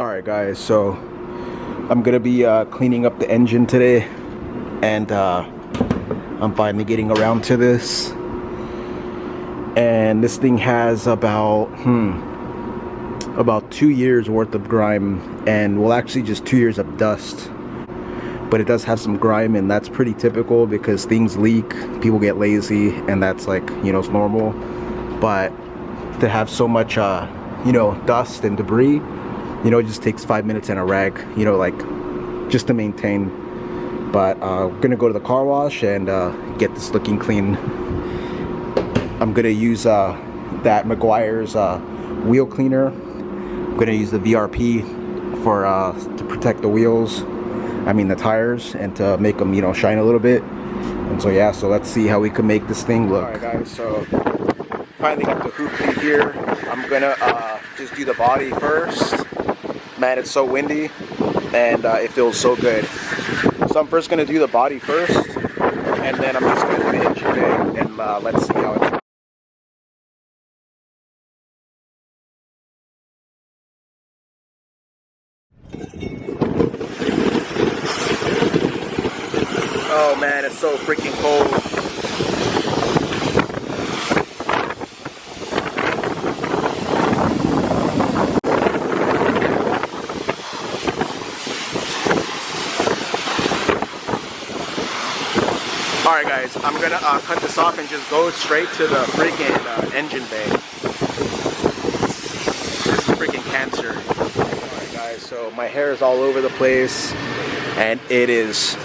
Alright guys, so I'm gonna be cleaning up the engine today, and I'm finally getting around to this. And this thing has about 2 years worth of grime, and well, actually just 2 years of dust. But it does have some grime, and that's pretty typical because things leak, people get lazy, and that's, like, you know, it's normal. But to have so much you know, dust and debris, you know, it just takes 5 minutes and a rag, you know, like, just to maintain. But I'm gonna go to the car wash and get this looking clean. I'm gonna use that Meguiar's wheel cleaner. I'm gonna use the VRP for to protect the wheels, I mean the tires, and to make them, you know, shine a little bit. And so yeah, so let's see how we can make this thing look. Alright guys, so finally got the hoop clean here. I'm gonna just do the body first. Man, it's so windy, and it feels so good. So I'm first gonna do the body first, and then I'm just gonna do the engine bay, and let's see how it's. Oh man, it's so freaking cold. Alright guys, I'm gonna cut this off and just go straight to the freaking engine bay. This is freaking cancer. Alright guys, so my hair is all over the place, and it is.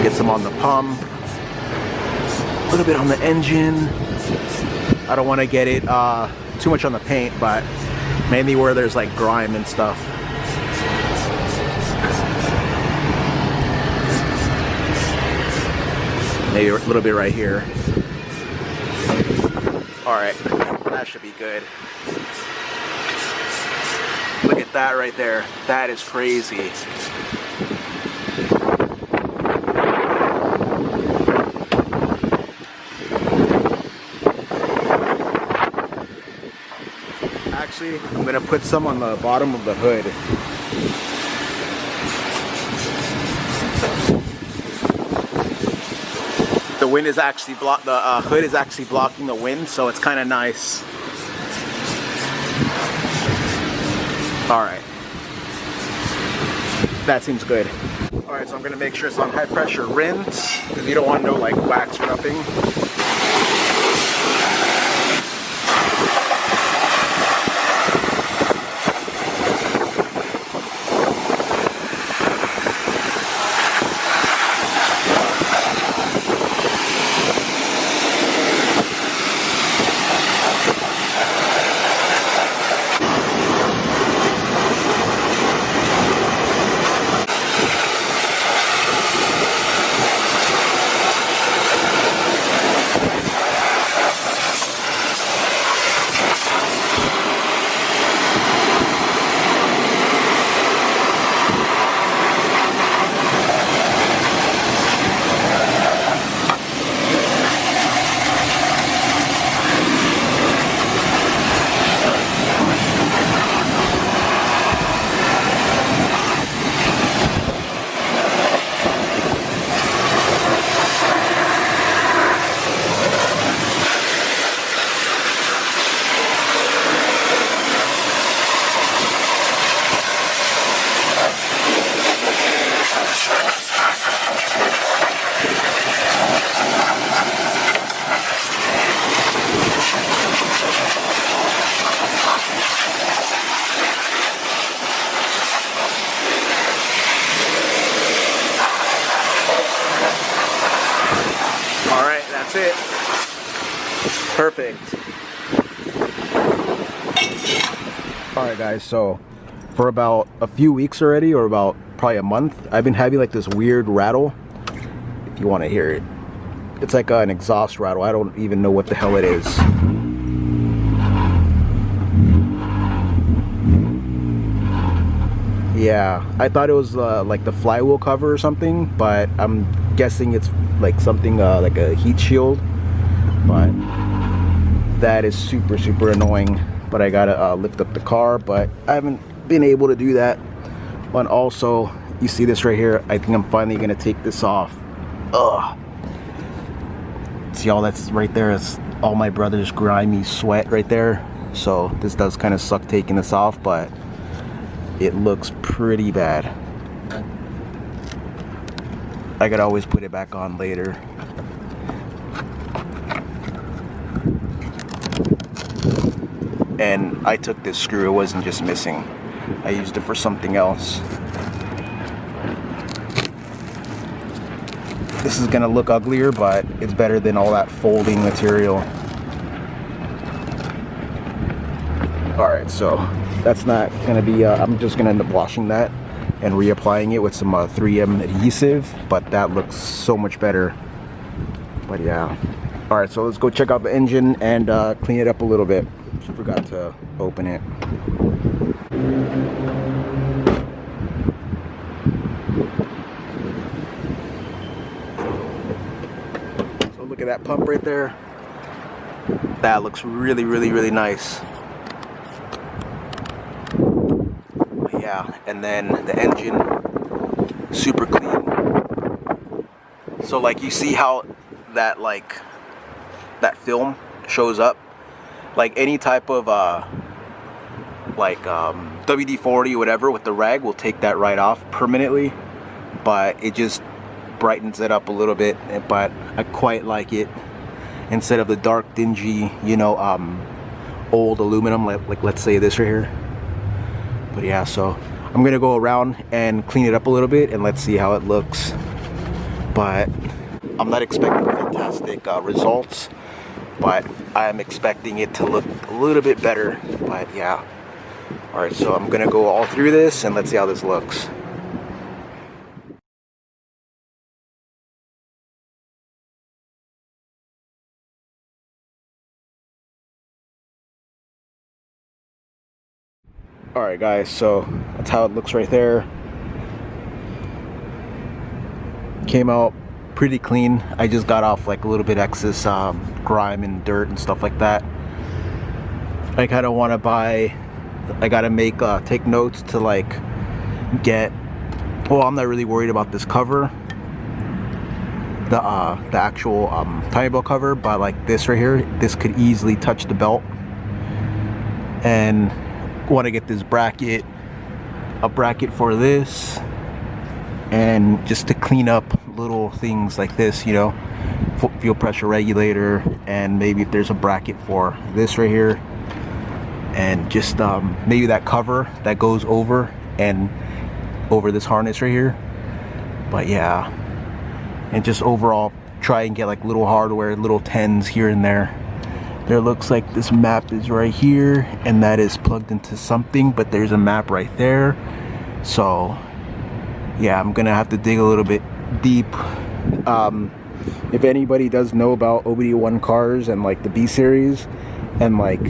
Get some on the pump, a little bit on the engine. I don't want to get it too much on the paint, but mainly where there's like grime and stuff. Maybe a little bit right here. Alright, that should be good. Look at that right there. That is crazy. Actually, I'm gonna put some on the bottom of the hood. The wind is actually the hood is actually blocking the wind, so it's kind of nice. All right, that seems good. All right, so I'm gonna make sure it's on high pressure rinse because you don't want no like wax or nothing. That's it. Perfect. Alright guys, so for about a few weeks already, or about probably a month, I've been having like this weird rattle. If you want to hear it, it's like an exhaust rattle. I don't even know what the hell it is. Yeah, I thought it was like the flywheel cover or something, but I'm guessing it's like something like a heat shield. But that is super annoying. But I gotta lift up the car, but I haven't been able to do that. And also, you see this right here, I think I'm finally gonna take this off. Ugh. See all that's right there is all my brother's grimy sweat right there. So this does kind of suck taking this off, but it looks pretty bad. I could always put it back on later. And I took this screw, it wasn't just missing. I used it for something else. This is gonna look uglier, but it's better than all that folding material. Alright, so that's not gonna be, I'm just gonna end up washing that and reapplying it with some 3M adhesive, but that looks so much better. But yeah. Alright, so let's go check out the engine and clean it up a little bit. Forgot to open it. So look at that pump right there. That looks really nice. But yeah, and then the engine, super clean. So like you see how that that film shows up? Like any type of WD-40 or whatever with the rag will take that right off permanently, but it just brightens it up a little bit. But I quite like it instead of the dark dingy, you know, old aluminum, like let's say this right here. But yeah, so I'm gonna go around and clean it up a little bit and let's see how it looks. But I'm not expecting fantastic results, but I'm expecting it to look a little bit better. But yeah. Alright, so I'm gonna go all through this and let's see how this looks. Alright guys, so that's how it looks right there. Came out pretty clean. I just got off like a little bit excess grime and dirt and stuff like that. I kind of want to buy, I gotta make take notes to like get, well, I'm not really worried about this cover, the actual timing belt cover, but like this right here, this could easily touch the belt. And want to get this bracket, a bracket for this, and just to clean up little things like this, you know, fuel pressure regulator, and maybe if there's a bracket for this right here, and just maybe that cover that goes over and over this harness right here. But yeah, and just overall try and get like little hardware, little 10s here and there. There looks like this map is right here and that is plugged into something, but there's a map right there. So yeah, I'm gonna have to dig a little bit deep. If anybody does know about OBD1 cars and like the B series and like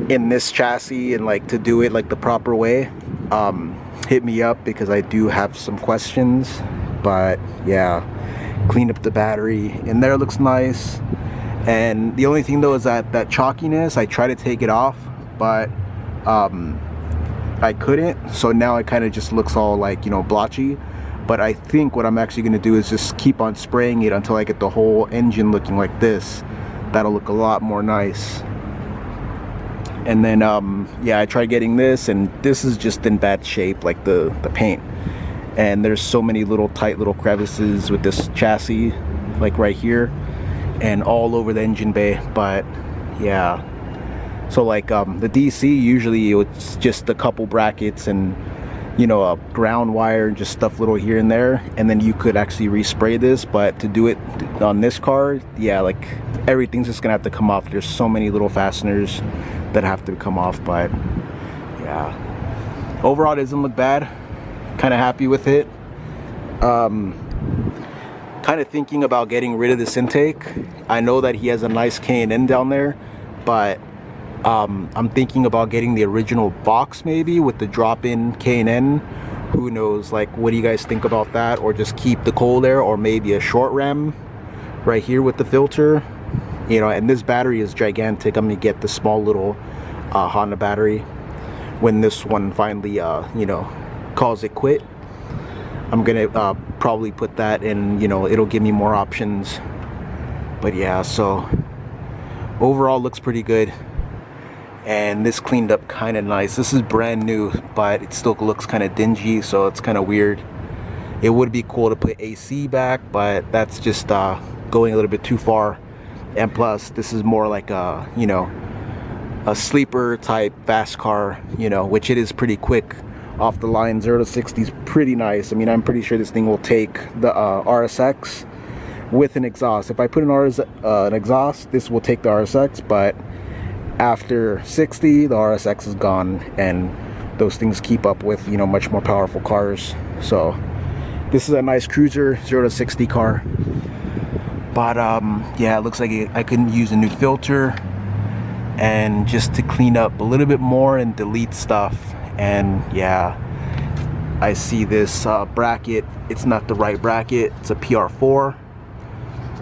in this chassis and like to do it like the proper way, hit me up because I do have some questions. But yeah, clean up the battery and there looks nice. And the only thing though is that chalkiness, I try to take it off, but I couldn't, so now it kind of just looks all like, you know, blotchy. But I think what I'm actually going to do is just keep on spraying it until I get the whole engine looking like this. That'll look a lot more nice. And then yeah, I tried getting this, and this is just in bad shape, like the paint. And there's so many little tight little crevices with this chassis, like right here and all over the engine bay. But yeah, so like the DC, usually it's just a couple brackets and, you know, a ground wire, just stuff little here and there, and then you could actually respray this. But to do it on this car, yeah, like everything's just gonna have to come off. There's so many little fasteners that have to come off. But yeah, overall it doesn't look bad. Kind of happy with it. Kind of thinking about getting rid of this intake. I know that he has a nice K&N down there, but I'm thinking about getting the original box maybe with the drop-in K&N. Who knows, like, what do you guys think about that? Or just keep the coal there, or maybe a short ram right here with the filter. you know, and this battery is gigantic. I'm gonna get the small little Honda battery when this one finally you know, calls it quit. I'm gonna probably put that in, you know, it'll give me more options. But yeah, so overall looks pretty good, and this cleaned up kind of nice. This is brand new, but it still looks kind of dingy, so it's kind of weird. It would be cool to put AC back, but that's just going a little bit too far. And plus, this is more like a, you know, a sleeper type fast car, you know, which it is pretty quick off the line. 0 to 60 is pretty nice. I mean, I'm pretty sure this thing will take the RSX with an exhaust. If I put an exhaust, this will take the RSX, but after 60, the RSX is gone, and those things keep up with, you know, much more powerful cars. So this is a nice cruiser 0 to 60 car. But yeah, it looks like I couldn't use a new filter, and just to clean up a little bit more and delete stuff. And yeah, I see this bracket. It's not the right bracket. It's a PR4,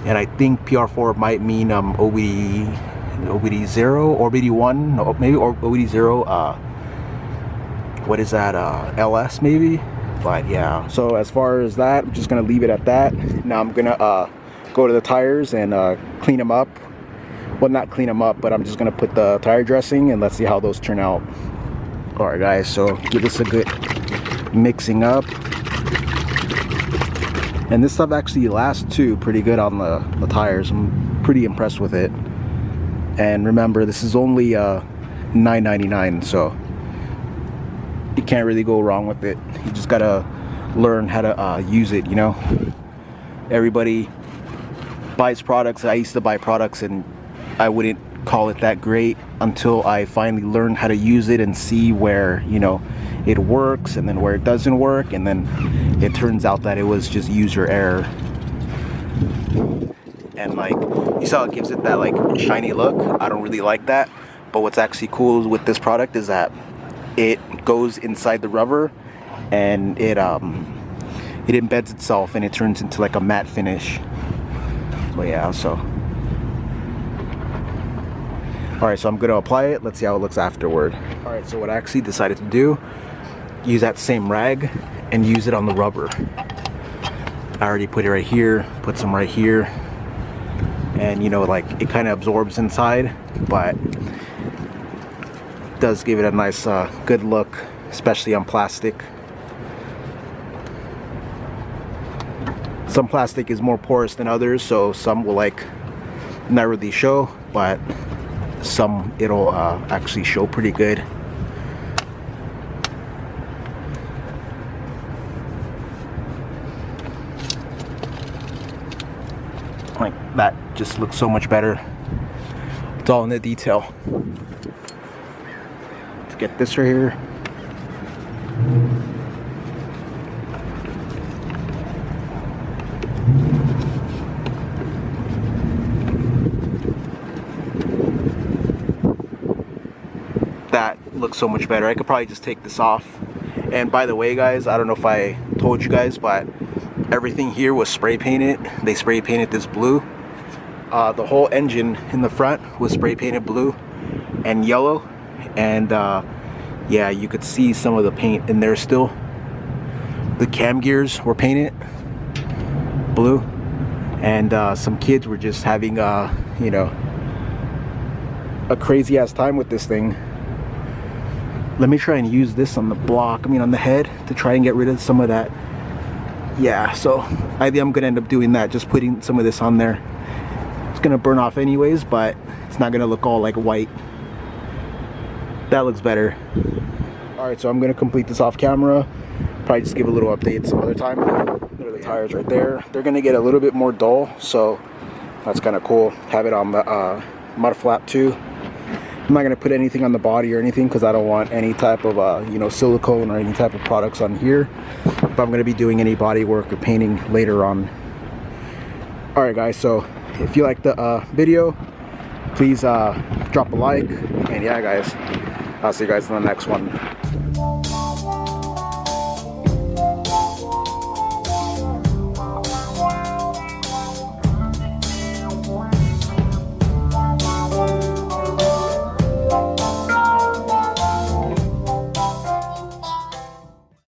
and I think PR4 might mean OBD 0 or OBD 1, no, maybe, or OBD 0. What is that? LS maybe. But yeah, so as far as that, I'm just gonna leave it at that. Now I'm gonna go to the tires and clean them up. Well, not clean them up, but I'm just gonna put the tire dressing, and let's see how those turn out. All right guys, so give this a good mixing up, and this stuff actually lasts too pretty good on the tires. I'm pretty impressed with it. And remember, this is only $9.99, so you can't really go wrong with it. You just gotta learn how to use it, you know. Everybody buys products. I used to buy products and I wouldn't call it that great until I finally learned how to use it and see where, you know, it works and then where it doesn't work, and then it turns out that it was just user error. And like, you saw, it gives it that like shiny look. I don't really like that, but what's actually cool with this product is that it goes inside the rubber, and it embeds itself, and it turns into like a matte finish. But yeah, so alright, so I'm gonna apply it. Let's see how it looks afterward. Alright, so what I actually decided to do, use that same rag and use it on the rubber. I already put it right here, put some right here, and you know, like, it kind of absorbs inside, but does give it a nice good look, especially on plastic. Some plastic is more porous than others, so some will like not really show, but some it'll actually show pretty good. Like that just looks so much better. It's all in the detail. Let's get this right here. That looks so much better. I could probably just take this off. And by the way guys, I don't know if I told you guys, but everything here was spray painted. They spray painted this blue. The whole engine in the front was spray painted blue and yellow, and yeah, you could see some of the paint in there still. The cam gears were painted blue, and some kids were just having you know, a crazy ass time with this thing. Let me try and use this on the block, on the head, to try and get rid of some of that. Yeah, so I think I'm gonna end up doing that, just putting some of this on there. It's gonna burn off anyways, but it's not gonna look all like white. That looks better. All right, so I'm gonna complete this off camera. Probably just give a little update some other time. There are the tires right there. They're gonna get a little bit more dull, so that's kind of cool. Have it on the mud flap too. I'm not gonna put anything on the body or anything because I don't want any type of you know, silicone or any type of products on here. But I'm gonna be doing any body work or painting later on. All right, guys. So if you like the video, please drop a like, and yeah, guys, I'll see you guys in the next one.